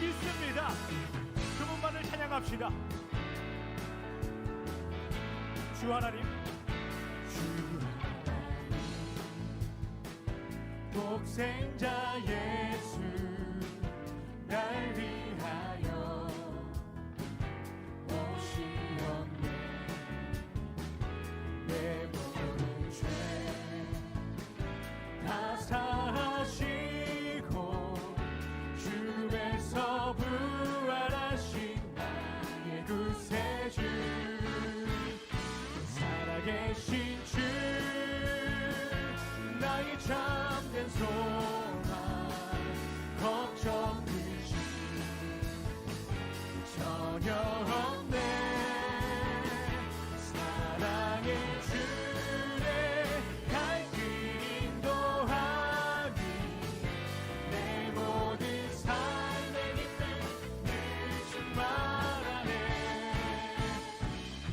있습니다. 그분만을 찬양합시다. 주 하나님, 독생자 예수 날 위하여 오시었네. 내 모든 죄 다 사하시고 죽음에서 부활하신 나의 구세주, 살아계신 주, 나의 참된 소망, 걱정 없이 전혀 없네. 사랑의 주내 갈 길 인도하니 내 모든 삶의 기쁨 늦지 말아내.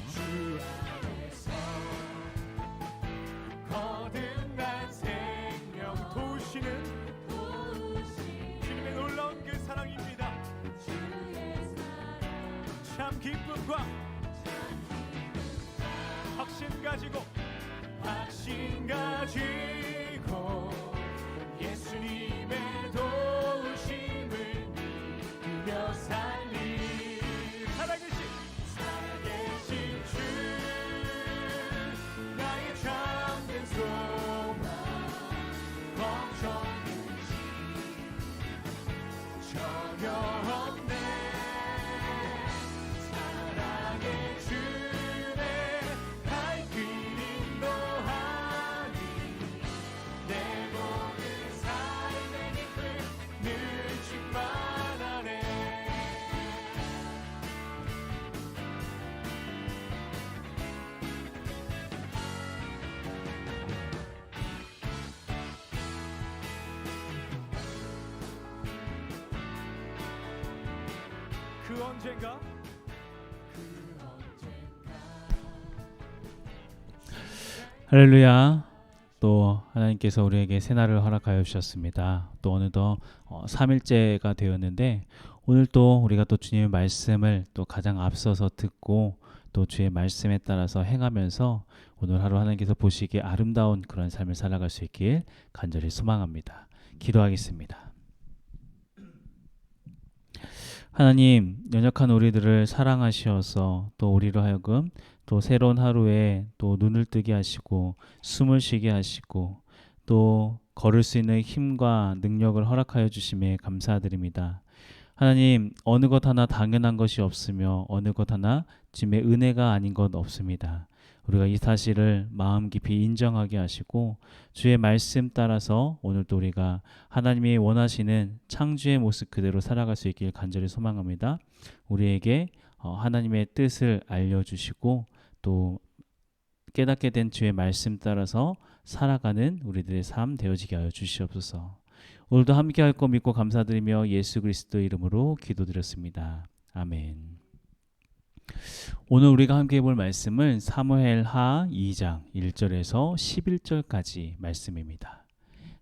주 안에서 거듭난 생명 도우시는 주님의 놀라운 그 사랑입니다. 참 기쁨과 확신 가지고 예수님의 도우심을 믿으며 살리. 살아계신 주, 나의 참된 소망, 걱정 없이 전혀 없네. 사랑의 주내 갈 길 인도하니 내 모든 삶의 기쁨 늦지 말아내. 그 언젠가 할렐루야. 또 하나님께서 우리에게 새날을 허락하여 주셨습니다. 또 어느덧 3일째가 되었는데 오늘 또 우리가 또 주님의 말씀을 또 가장 앞서서 듣고 또 주의 말씀에 따라서 행하면서 오늘 하루 하나님께서 보시기에 아름다운 그런 삶을 살아갈 수 있길 간절히 소망합니다. 기도하겠습니다. 하나님, 연약한 우리들을 사랑하시어서 또 우리로 하여금 또 새로운 하루에 또 눈을 뜨게 하시고 숨을 쉬게 하시고 또 걸을 수 있는 힘과 능력을 허락하여 주심에 감사드립니다. 하나님, 어느 것 하나 당연한 것이 없으며 어느 것 하나 주님의 은혜가 아닌 것 없습니다. 우리가 이 사실을 마음 깊이 인정하게 하시고 주의 말씀 따라서 오늘도 우리가 하나님이 원하시는 창조의 모습 그대로 살아갈 수 있길 간절히 소망합니다. 우리에게 하나님의 뜻을 알려주시고 또 깨닫게 된 주의 말씀 따라서 살아가는 우리들의 삶 되어지게 하여 주시옵소서. 오늘도 함께 할 거 믿고 감사드리며 예수 그리스도 이름으로 기도드렸습니다. 아멘. 오늘 우리가 함께 볼 말씀은 사무엘하 2장 1절에서 11절까지 말씀입니다.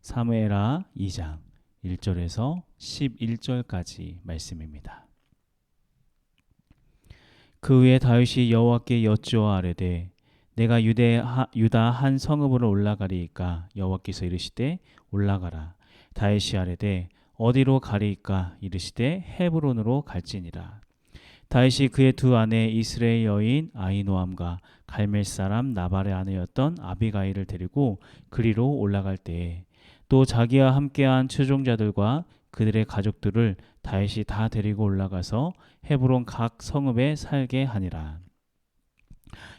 사무엘하 2장 1절에서 11절까지 말씀입니다. 그 후에 다윗이 여호와께 여쭈어 아뢰되 내가 유다 한 성읍으로 올라가리이까? 여호와께서 이르시되 올라가라. 다윗이 아뢰되 어디로 가리이까? 이르시되 헤브론으로 갈지니라. 다윗이 그의 두 아내 이스라엘 여인 아히노암과 갈멜 사람 나발의 아내였던 아비가일을 데리고 그리로 올라갈 때에 또 자기와 함께한 추종자들과 그들의 가족들을 다윗이 다 데리고 올라가서 헤브론 각 성읍에 살게 하니라.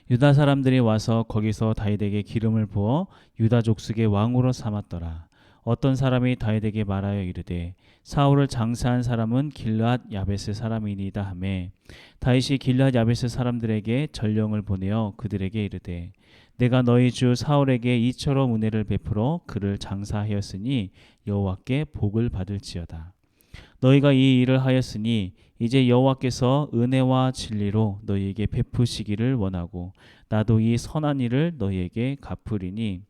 유다 사람들이 와서 거기서 다윗에게 기름을 부어 유다 족속의 왕으로 삼았더라. 어떤 사람이 다윗에게 말하여 이르되 사울을 장사한 사람은 길르앗 야베스 사람이니이다 하매 다윗이 길르앗 야베스 사람들에게 전령을 보내어 그들에게 이르되 내가 너희 주 사울에게 이처럼 은혜를 베풀어 그를 장사하였으니 여호와께 복을 받을지어다. 너희가 이 일을 하였으니 이제 여호와께서 은혜와 진리로 너희에게 베푸시기를 원하고 나도 이 선한 일을 너희에게 갚으리니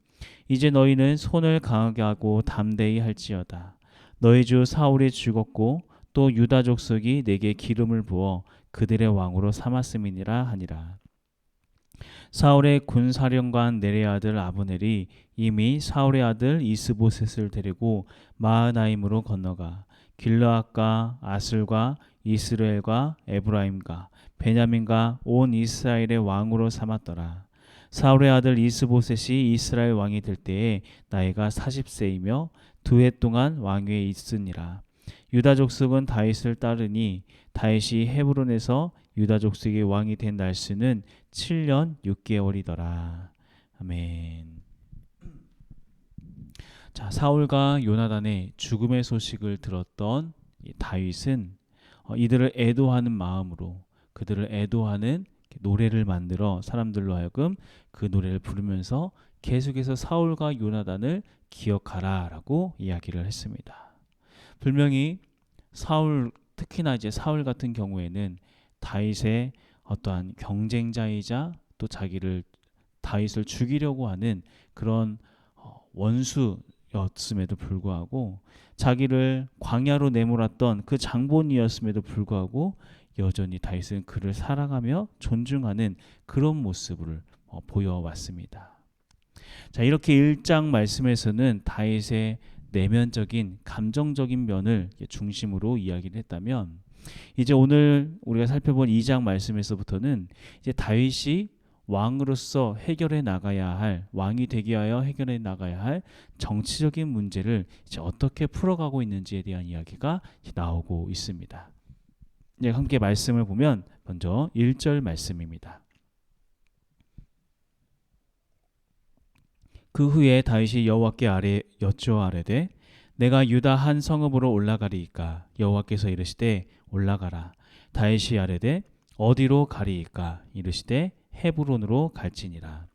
이제 너희는 손을 강하게 하고 담대히 할지어다. 너희 주 사울이 죽었고 또 유다 족속이 내게 기름을 부어 그들의 왕으로 삼았음이니라 하니라. 사울의 군사령관 네레의 아들 아브넬이 이미 사울의 아들 이스보셋을 데리고 마하나임으로 건너가 길르앗과 아슬과 이스라엘과 에브라임과 베냐민과 온 이스라엘의 왕으로 삼았더라. 사울의 아들 이스보셋이 이스라엘 왕이 될 때에 나이가 40세이며 2해 동안 왕위에 있으니라. 유다 족속은 다윗을 따르니 다윗이 헤브론에서 유다 족속의 왕이 된 날수는 7년 6개월이더라. 아멘. 자, 사울과 요나단의 죽음의 소식을 들었던 다윗은 이들을 애도하는 마음으로 그들을 애도하는 노래를 만들어 사람들로 하여금 그 노래를 부르면서 계속해서 사울과 요나단을 기억하라라고 이야기를 했습니다. 분명히 사울, 특히나 이제 사울 같은 경우에는 다윗의 어떠한 경쟁자이자 또 다윗을 죽이려고 하는 그런 원수였음에도 불구하고 자기를 광야로 내몰았던 그 장본이었음에도 불구하고 여전히 다윗은 그를 사랑하며 존중하는 그런 모습을 보여왔습니다. 자, 이렇게 1장 말씀에서는 다윗의 내면적인 감정적인 면을 중심으로 이야기를 했다면 이제 오늘 우리가 살펴본 2장 말씀에서부터는 이제 다윗이 왕으로서 해결해 나가야 할, 왕이 되기 위하여 해결해 나가야 할 정치적인 문제를 이제 어떻게 풀어가고 있는지에 대한 이야기가 나오고 있습니다. 이제 함께 말씀을 보면 먼저 1절 말씀입니다. 그 후에 다윗이 여호와께 여쭈아뢰되 내가 유다 한 성읍으로 올라가리이까 여호와께서 이르시되 올라가라. 다윗이 아뢰되 어디로 가리이까 이르시되 헤브론으로 갈지니라.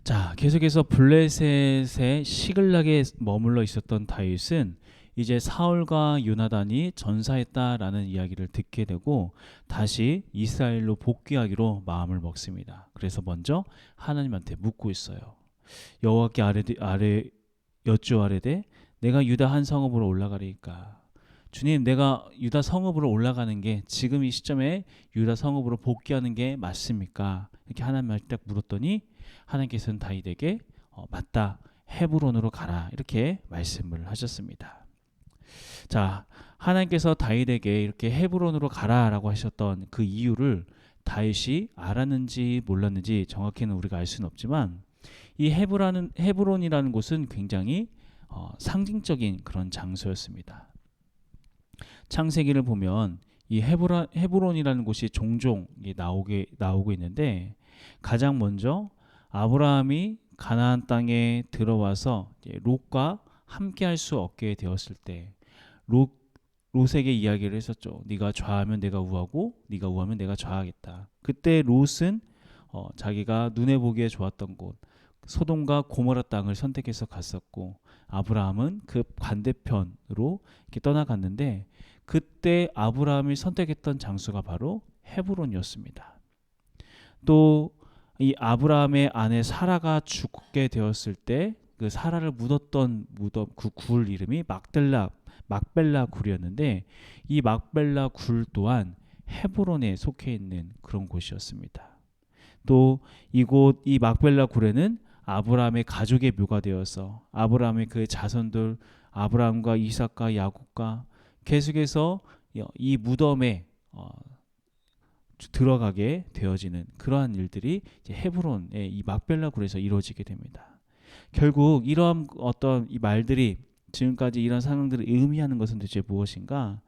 자, 계속해서 블레셋에 시글락에 머물러 있었던 다윗은 이제 사울과 요나단이 전사했다라는 이야기를 듣게 되고 다시 이스라엘로 복귀하기로 마음을 먹습니다. 그래서 먼저 하나님한테 묻고 있어요. 여호와께 여쭈아뢰되 내가 유다 한 성읍으로 올라가리이까. 주님, 내가 유다 성읍으로 올라가는 게 지금 이 시점에 유다 성읍으로 복귀하는 게 맞습니까? 이렇게 하나님한테 딱 물었더니 하나님께서는 다윗에게 맞다, 헤브론으로 가라 이렇게 말씀을 하셨습니다. 자, 하나님께서 다윗에게 이렇게 헤브론으로 가라라고 하셨던 그 이유를 다윗이 알았는지 몰랐는지 정확히는 우리가 알 수는 없지만 이 헤브론이라는 곳은 굉장히 상징적인 그런 장소였습니다. 창세기를 보면 이 헤브론이라는 곳이 종종 나오고 있는데 가장 먼저 아브라함이 가나안 땅에 들어와서 롯과 함께 할 수 없게 되었을 때 롯에게 이야기를 했었죠. 네가 좌하면 내가 우하고 네가 우하면 내가 좌하겠다. 그때 롯은 자기가 눈에 보기에 좋았던 곳 소돔과 고모라 땅을 선택해서 갔었고 아브라함은 그 반대편으로 이렇게 떠나갔는데 그때 아브라함이 선택했던 장소가 바로 헤브론이었습니다. 또 이 아브라함의 아내 사라가 죽게 되었을 때 그 사라를 묻었던 무덤 그 굴 이름이 막벨라 굴이었는데 이 막벨라 굴 또한 헤브론에 속해 있는 그런 곳이었습니다. 또 이곳 이 막벨라 굴에는 아브라함의 가족의 묘가 되어서 아브라함의 그 자손들 아브라함과 이삭과 야곱과 계속해서 이 무덤에 들어가게 되어지는 그러한 일들이 이제 헤브론의 이 막벨라 굴에서 이루어지게 됩니다. 결국 이러한 어떤 이 말들이 지금까지 이런 상황들을 의미하는 것은 대체 무엇인가?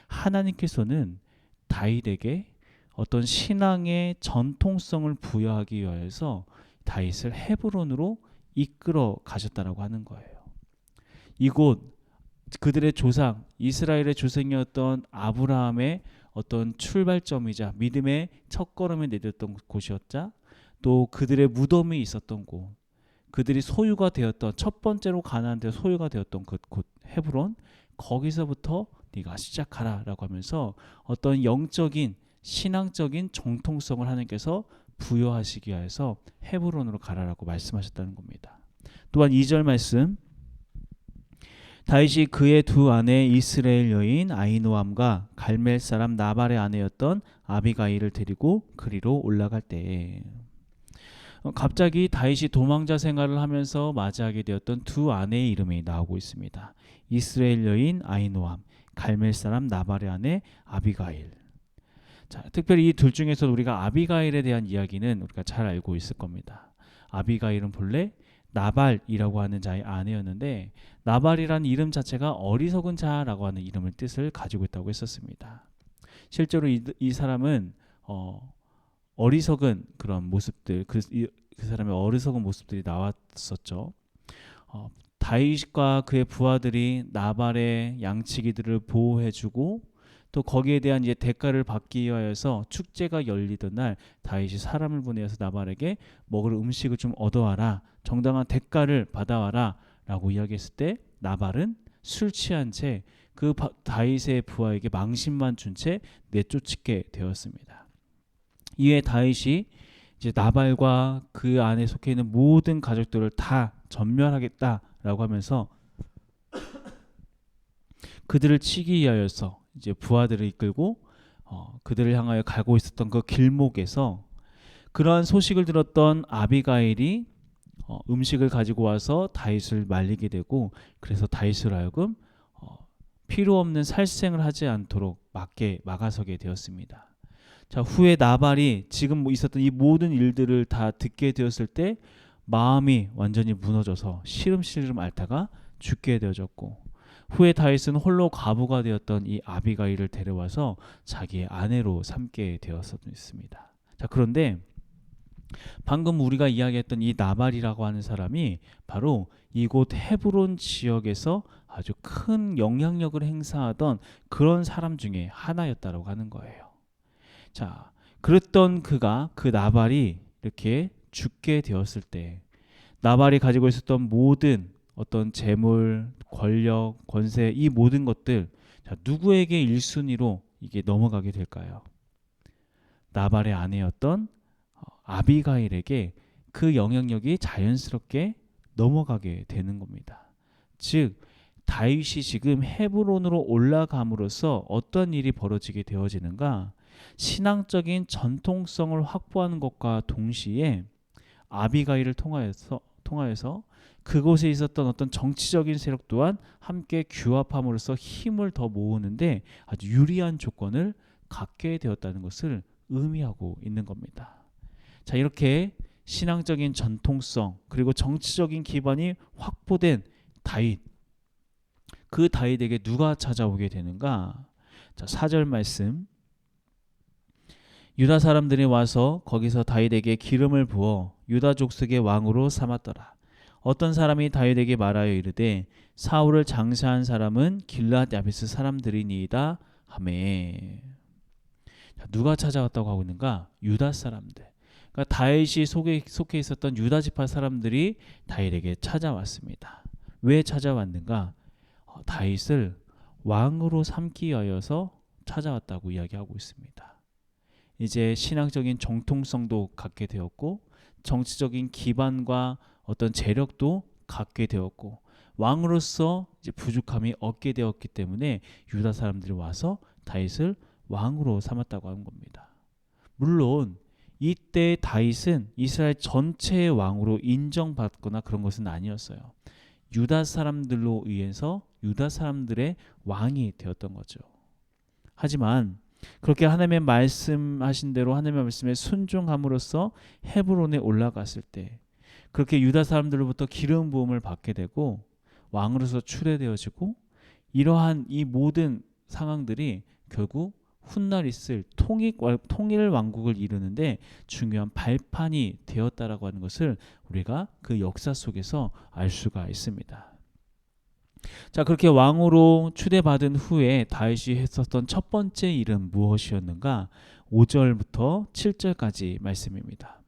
하나님께서는 다윗에게 어떤 신앙의 전통성을 부여하기 위해서 다윗을 헤브론으로 이끌어 가셨다라고 하는 거예요. 이곳 그들의 조상 이스라엘의 조상이었던 아브라함의 어떤 출발점이자 믿음의 첫걸음을 내딛었던 곳이었자 또 그들의 무덤이 있었던 곳 그들이 소유가 되었던 첫 번째로 가나안 데 소유가 되었던 그 곳 헤브론 거기서부터 네가 시작하라라고 하면서 어떤 영적인 신앙적인 정통성을 하나님께서 부여하시기 위해서 헤브론으로 가라라고 말씀하셨다는 겁니다. 또한 2절 말씀 다윗이 그의 두 아내 이스라엘 여인 아히노암과 갈멜 사람 나발의 아내였던 아비가일을 데리고 그리로 올라갈 때에 갑자기 다윗이 도망자 생활을 하면서 맞이하게 되었던 두 아내의 이름이 나오고 있습니다. 이스라엘 여인 아히노암, 갈멜 사람 나발의 아내 아비가일. 자, 특별히 이 둘 중에서 우리가 아비가일에 대한 이야기는 우리가 잘 알고 있을 겁니다. 아비가일은 본래 나발이라고 하는 자의 아내였는데 나발이라는 이름 자체가 어리석은 자라고 하는 이름을 뜻을 가지고 있다고 했었습니다. 실제로 이 사람은 어리석은 그런 모습들, 그 사람의 어리석은 모습들이 나왔었죠. 다윗과 그의 부하들이 나발의 양치기들을 보호해주고 또 거기에 대한 이제 대가를 받기 위하여서 축제가 열리던 날 다윗이 사람을 보내어서 나발에게 먹을 음식을 좀 얻어와라, 정당한 대가를 받아와라 라고 이야기했을 때 나발은 술 취한 채 그 다윗의 부하에게 망신만 준 채 내쫓게 되었습니다. 이에 다윗이 이제 나발과 그 안에 속해 있는 모든 가족들을 다 전멸하겠다라고 하면서 그들을 치기 위하여서 이제 부하들을 이끌고 그들을 향하여 가고 있었던 그 길목에서 그러한 소식을 들었던 아비가일이 음식을 가지고 와서 다윗을 말리게 되고 그래서 다윗을 하여금 필요 없는 살생을 하지 않도록 막아서게 되었습니다. 자, 후에 나발이 지금 있었던 이 모든 일들을 다 듣게 되었을 때 마음이 완전히 무너져서 시름시름 앓다가 죽게 되어졌고 후에 다윗은 홀로 과부가 되었던 이 아비가일을 데려와서 자기의 아내로 삼게 되었습니다. 자, 그런데 방금 우리가 이야기했던 이 나발이라고 하는 사람이 바로 이곳 헤브론 지역에서 아주 큰 영향력을 행사하던 그런 사람 중에 하나였다고 하는 거예요. 자, 그랬던 그 나발이 이렇게 죽게 되었을 때 나발이 가지고 있었던 모든 어떤 재물, 권력, 권세 이 모든 것들 자, 누구에게 1순위로 이게 넘어가게 될까요? 나발의 아내였던 아비가일에게 그 영향력이 자연스럽게 넘어가게 되는 겁니다. 즉 다윗이 지금 헤브론으로 올라감으로써 어떤 일이 벌어지게 되어지는가? 신앙적인 전통성을 확보하는 것과 동시에 아비가일을 통하여서 그곳에 있었던 어떤 정치적인 세력 또한 함께 규합함으로써 힘을 더 모으는데 아주 유리한 조건을 갖게 되었다는 것을 의미하고 있는 겁니다. 자, 이렇게 신앙적인 전통성 그리고 정치적인 기반이 확보된 다윗, 그 다윗에게 누가 찾아오게 되는가? 자, 4절 말씀, 유다 사람들이 와서 거기서 다윗에게 기름을 부어 유다 족속의 왕으로 삼았더라. 어떤 사람이 다윗에게 말하여 이르되 사울을 장사한 사람은 길앗 야베스 사람들이니이다 하매. 자, 누가 찾아왔다고 하고 있는가? 유다 사람들. 그러니까 다윗이 속해 있었던 유다 지파 사람들이 다윗에게 찾아왔습니다. 왜 찾아왔는가? 다윗을 왕으로 삼기 위하여서 찾아왔다고 이야기하고 있습니다. 이제 신앙적인 정통성도 갖게 되었고 정치적인 기반과 어떤 재력도 갖게 되었고 왕으로서 이제 부족함이 얻게 되었기 때문에 유다 사람들이 와서 다윗을 왕으로 삼았다고 하는 겁니다. 물론 이때 다윗은 이스라엘 전체의 왕으로 인정받거나 그런 것은 아니었어요. 유다 사람들로 의해서 유다 사람들의 왕이 되었던 거죠. 하지만 그렇게 하나님의 말씀하신 대로 하나님의 말씀에 순종함으로써 헤브론에 올라갔을 때 그렇게 유다 사람들로부터 기름 부음을 받게 되고 왕으로서 추대되어지고 이러한 이 모든 상황들이 결국 훗날 있을 통일 왕국을 이루는데 중요한 발판이 되었다라고 하는 것을 우리가 그 역사 속에서 알 수가 있습니다. 자, 그렇게 왕으로 추대받은 후에 다윗이 했었던 첫 번째 일은 무엇이었는가? 5절부터 7절까지 말씀입니다.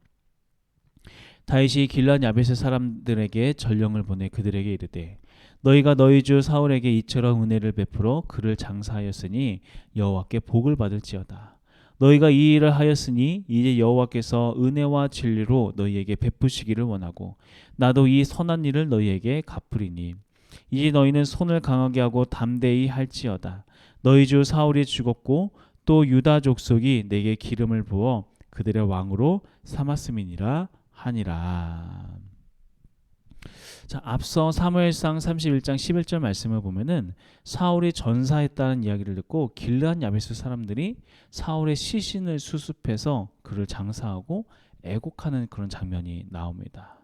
다윗이 길앗 야베스 사람들에게 전령을 보내 그들에게 이르되 너희가 너희 주 사울에게 이처럼 은혜를 베풀어 그를 장사하였으니 여호와께 복을 받을지어다. 너희가 이 일을 하였으니 이제 여호와께서 은혜와 진리로 너희에게 베푸시기를 원하고 나도 이 선한 일을 너희에게 갚으리니 이제 너희는 손을 강하게 하고 담대히 할지어다. 너희 주 사울이 죽었고 또 유다 족속이 내게 기름을 부어 그들의 왕으로 삼았음이니라 하니라. 자, 앞서 사무엘상 31장 11절 말씀을 보면은 사울이 전사했다는 이야기를 듣고 길르앗 야베스 사람들이 사울의 시신을 수습해서 그를 장사하고 애곡하는 그런 장면이 나옵니다.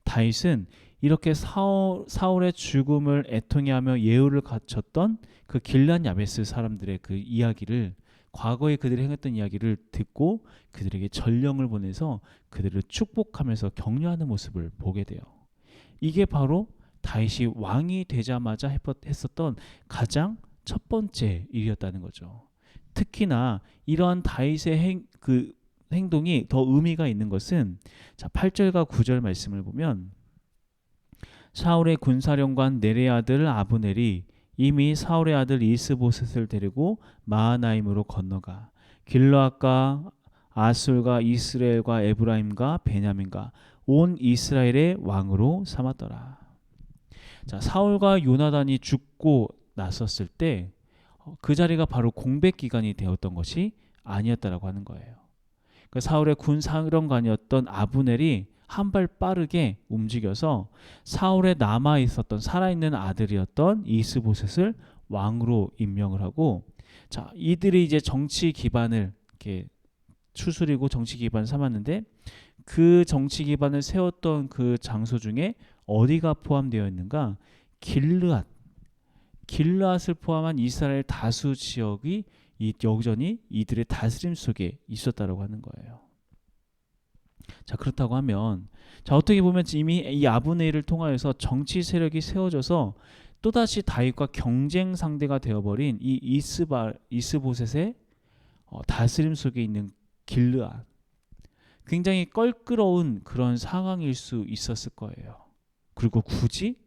다윗은 이렇게 사울의 죽음을 애통해하며 예우를 갖췄던 그 길르앗 야베스 사람들의 그 이야기를, 과거에 그들이 행했던 이야기를 듣고 그들에게 전령을 보내서 그들을 축복하면서 격려하는 모습을 보게 돼요. 이게 바로 다윗이 왕이 되자마자 했었던 가장 첫 번째 일이었다는 거죠. 특히나 이러한 다윗의 행동이 더 의미가 있는 것은, 자, 8절과 9절 말씀을 보면 사울의 군사령관 네레 아들 아브넬이 이미 사울의 아들 이스보셋을 데리고 마하나임으로 건너가 길르앗과 아술과 이스라엘과 에브라임과 베냐민과 온 이스라엘의 왕으로 삼았더라. 자, 사울과 요나단이 죽고 났었을 때 그 자리가 바로 공백 기간이 되었던 것이 아니었다라고 하는 거예요. 그 사울의 군사령관이었던 아브넬이 한 발 빠르게 움직여서 사울에 남아 있었던 살아있는 아들이었던 이스보셋을 왕으로 임명을 하고, 자, 이들이 이제 정치 기반을 이렇게 추스리고 정치 기반을 삼았는데 그 정치 기반을 세웠던 그 장소 중에 어디가 포함되어 있는가? 길르앗을 포함한 이스라엘 다수 지역이 여전히 이들의 다스림 속에 있었다라고 하는 거예요. 자, 그렇다고 하면, 자, 어떻게 보면 이미 이 아브넬을 통하여서 정치 세력이 세워져서 또다시 다윗과 경쟁 상대가 되어버린 이 이스보셋의 다스림 속에 있는 길르앗, 굉장히 껄끄러운 그런 상황일 수 있었을 거예요. 그리고 굳이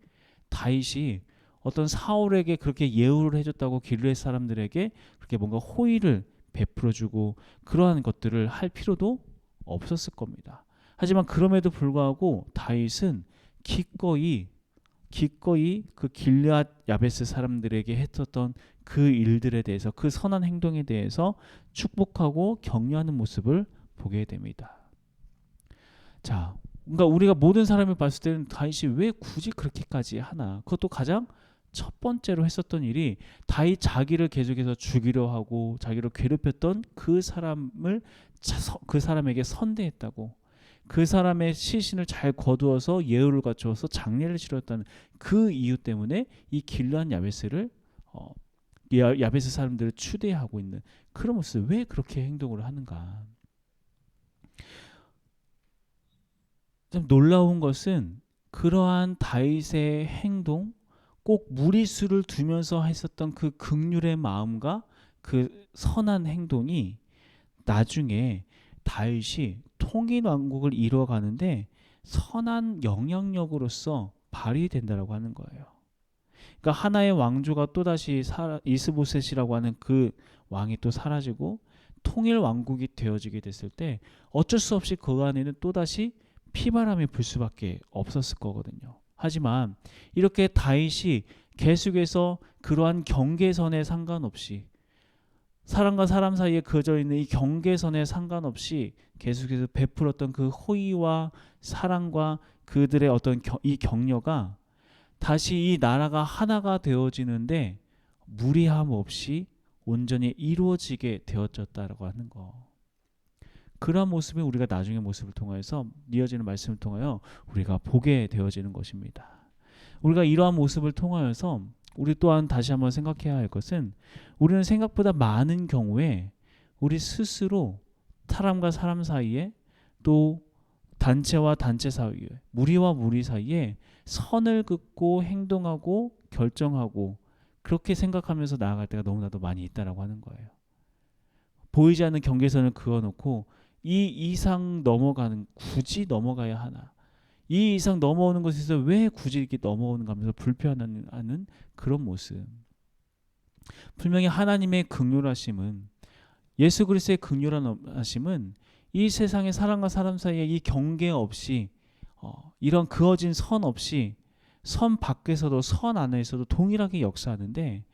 다윗이 어떤 사울에게 그렇게 예우를 해줬다고 길르앗 사람들에게 그렇게 뭔가 호의를 베풀어주고 그러한 것들을 할 필요도 없었을 겁니다. 하지만 그럼에도 불구하고 다윗은 기꺼이 그 길르앗 야베스 사람들에게 했었던 그 일들에 대해서, 그 선한 행동에 대해서 축복하고 격려하는 모습을 보게 됩니다. 자, 그러니까 우리가 모든 사람을 봤을 때는 다윗이 왜 굳이 그렇게까지 하나? 그것도 가장 첫 번째로 했었던 일이 다윗 자기를 계속해서 죽이려 하고 자기를 괴롭혔던 그 사람에게 선대했다고, 그 사람의 시신을 잘 거두어서 예우를 갖추어서 장례를 치렀다는 그 이유 때문에 이 길르앗 야베스를 야베스 사람들을 추대하고 있는 그런 모습, 왜 그렇게 행동을 하는가? 좀 놀라운 것은 그러한 다윗의 행동, 꼭 무리수를 두면서 했었던 그 긍휼의 마음과 그 선한 행동이 나중에 다윗이 통일 왕국을 이루어가는데 선한 영향력으로서 발휘된다라고 하는 거예요. 그러니까 하나의 왕조가 또다시 이스보셋이라고 하는 그 왕이 또 사라지고 통일 왕국이 되어지게 됐을 때 어쩔 수 없이 그 안에는 또다시 피바람이 불 수밖에 없었을 거거든요. 하지만 이렇게 다윗이 계속해서 그러한 경계선에 상관없이, 사람과 사람 사이에 그어져 있는 이 경계선에 상관없이 계속해서 베풀었던 그 호의와 사랑과 그들의 어떤 이 격려가 다시 이 나라가 하나가 되어지는데 무리함 없이 온전히 이루어지게 되어졌다라고 하는 거. 그러한 모습이 우리가 나중의 모습을 통해서 이어지는 말씀을 통하여 우리가 보게 되어지는 것입니다. 우리가 이러한 모습을 통하여서 우리 또한 다시 한번 생각해야 할 것은, 우리는 생각보다 많은 경우에 우리 스스로 사람과 사람 사이에, 또 단체와 단체 사이에, 무리와 무리 사이에 선을 긋고 행동하고 결정하고 그렇게 생각하면서 나아갈 때가 너무나도 많이 있다라고 하는 거예요. 보이지 않는 경계선을 그어놓고 이 이상 굳이 넘어가야 하나? 이 이상 넘어오는 것에서 왜 굳이 이렇게 넘어오는가 하면서 불편해하는 그런 모습. 분명히 하나님의 긍휼하심은, 예수 그리스도의 긍휼하심은 이 세상의 사람과 사람 사이에 이 경계 없이 이런 그어진 선 없이 선 밖에서도 선 안에서도 동일하게 역사하는데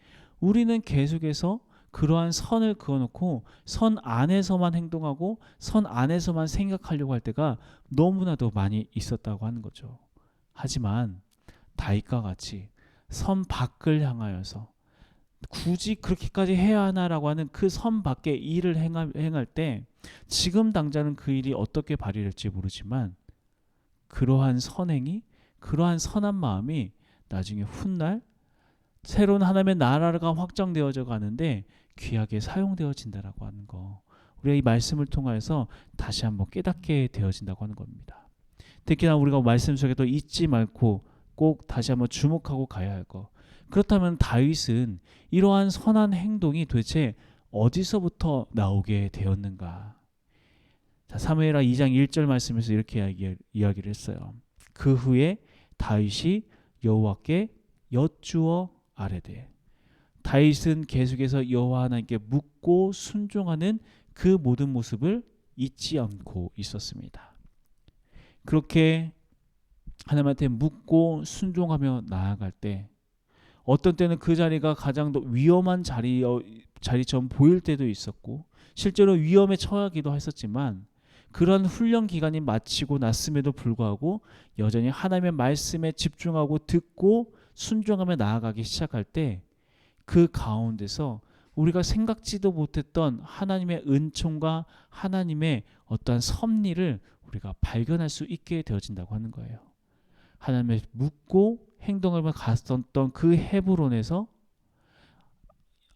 우리는 계속해서 그러한 선을 그어놓고 선 안에서만 행동하고 선 안에서만 생각하려고 할 때가 너무나도 많이 있었다고 하는 거죠. 하지만 다윗과 같이 선 밖을 향하여서 굳이 그렇게까지 해야 하나라고 하는 그 선 밖의 일을 행할 때 지금 당장은 그 일이 어떻게 발휘될지 모르지만 그러한 선행이, 그러한 선한 마음이 나중에 훗날 새로운 하나님의 나라가 확장되어져 가는데 귀하게 사용되어진다라고 하는 거, 우리가 이 말씀을 통하여서 다시 한번 깨닫게 되어진다고 하는 겁니다. 특히나 우리가 말씀 속에 또 잊지 말고 꼭 다시 한번 주목하고 가야 할 거, 그렇다면 다윗은 이러한 선한 행동이 도대체 어디서부터 나오게 되었는가? 자, 사무엘하 2장 1절 말씀에서 이렇게 이야기를 했어요. 그 후에 다윗이 여호와께 여쭈어 아뢰되, 다윗은 계속해서 여호와 하나님께 묻고 순종하는 그 모든 모습을 잊지 않고 있었습니다. 그렇게 하나님한테 묻고 순종하며 나아갈 때 어떤 때는 그 자리가 가장 더 위험한 자리처럼 보일 때도 있었고 실제로 위험에 처하기도 했었지만 그런 훈련 기간이 마치고 났음에도 불구하고 여전히 하나님의 말씀에 집중하고 듣고 순종하며 나아가기 시작할 때 그 가운데서 우리가 생각지도 못했던 하나님의 은총과 하나님의 어떠한 섭리를 우리가 발견할 수 있게 되어진다고 하는 거예요. 하나님을 묻고 행동하며 갔었던 그 헤브론에서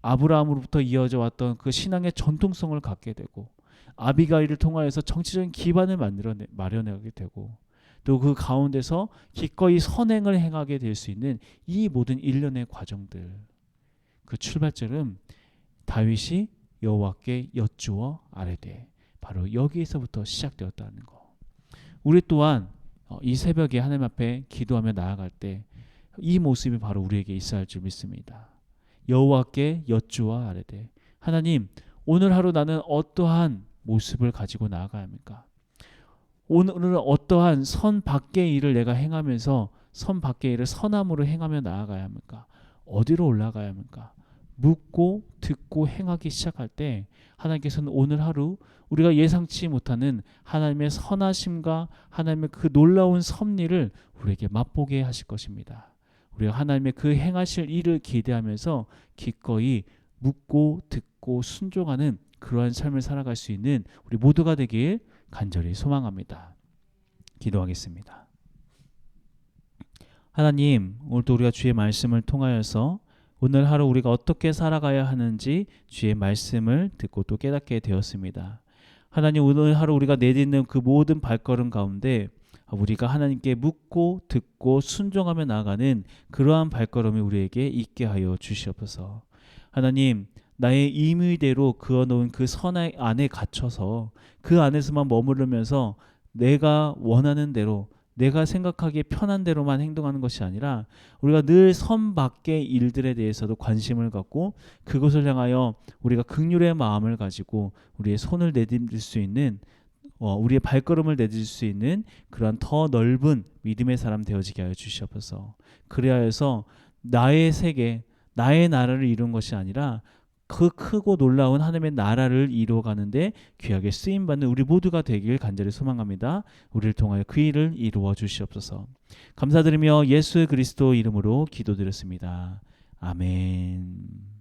아브라함으로부터 이어져 왔던 그 신앙의 전통성을 갖게 되고 아비가일을 통하여서 정치적인 기반을 마련하게 되고 또 그 가운데서 기꺼이 선행을 행하게 될 수 있는 이 모든 일련의 과정들, 그 출발점은 다윗이 여호와께 여쭈어 아뢰되, 바로 여기에서부터 시작되었다는 거. 우리 또한 이 새벽에 하나님 앞에 기도하며 나아갈 때 이 모습이 바로 우리에게 있어야 할 줄 믿습니다. 여호와께 여쭈어 아뢰되, 하나님, 오늘 하루 나는 어떠한 모습을 가지고 나아가야 합니까? 오늘은 어떠한 선 밖의 일을 내가 행하면서 선 밖의 일을 선함으로 행하며 나아가야 합니까? 어디로 올라가야 합니까? 묻고 듣고 행하기 시작할 때 하나님께서는 오늘 하루 우리가 예상치 못하는 하나님의 선하심과 하나님의 그 놀라운 섭리를 우리에게 맛보게 하실 것입니다. 우리가 하나님의 그 행하실 일을 기대하면서 기꺼이 묻고 듣고 순종하는 그러한 삶을 살아갈 수 있는 우리 모두가 되길 간절히 소망합니다. 기도하겠습니다. 하나님, 오늘도 우리가 주의 말씀을 통하여서 오늘 하루 우리가 어떻게 살아가야 하는지 주의 말씀을 듣고 또 깨닫게 되었습니다. 하나님, 오늘 하루 우리가 내딛는 그 모든 발걸음 가운데 우리가 하나님께 묻고 듣고 순종하며 나아가는 그러한 발걸음이 우리에게 있게 하여 주시옵소서. 하나님, 나의 임의대로 그어놓은 그 선 안에 갇혀서 그 안에서만 머무르면서 내가 원하는 대로, 내가 생각하기에 편한 대로만 행동하는 것이 아니라 우리가 늘 선 밖의 일들에 대해서도 관심을 갖고 그것을 향하여 우리가 긍휼의 마음을 가지고 우리의 손을 내딛을 수 있는, 우리의 발걸음을 내딛을 수 있는 그러한 더 넓은 믿음의 사람 되어지게 하여 주시옵소서. 그래야 해서 나의 세계, 나의 나라를 이룬 것이 아니라 그 크고 놀라운 하나님의 나라를 이루어가는데 귀하게 쓰임받는 우리 모두가 되길 간절히 소망합니다. 우리를 통하여 그 일을 이루어 주시옵소서. 감사드리며 예수 그리스도 이름으로 기도드렸습니다. 아멘.